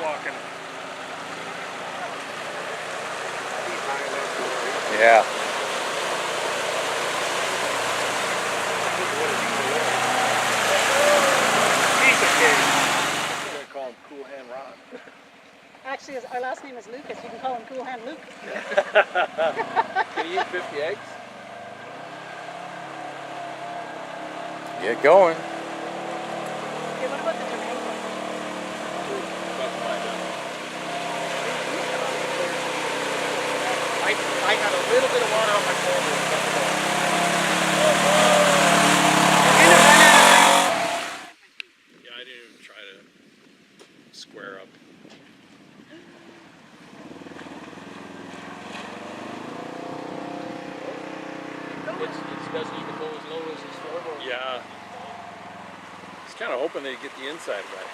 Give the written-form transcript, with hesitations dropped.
walking. Yeah. He's a kid. I'm gonna call him Cool Hand Ron. Actually, our last name is Lucas. You can call him Cool Hand Luke. Can he eat 50 eggs? Get going. Okay, what about the tomato? I got a little bit of water on my shoulder. Yeah, I didn't even try to square up. It doesn't even go as low as his floorboard. Yeah. I was kind of hoping they'd get the inside right.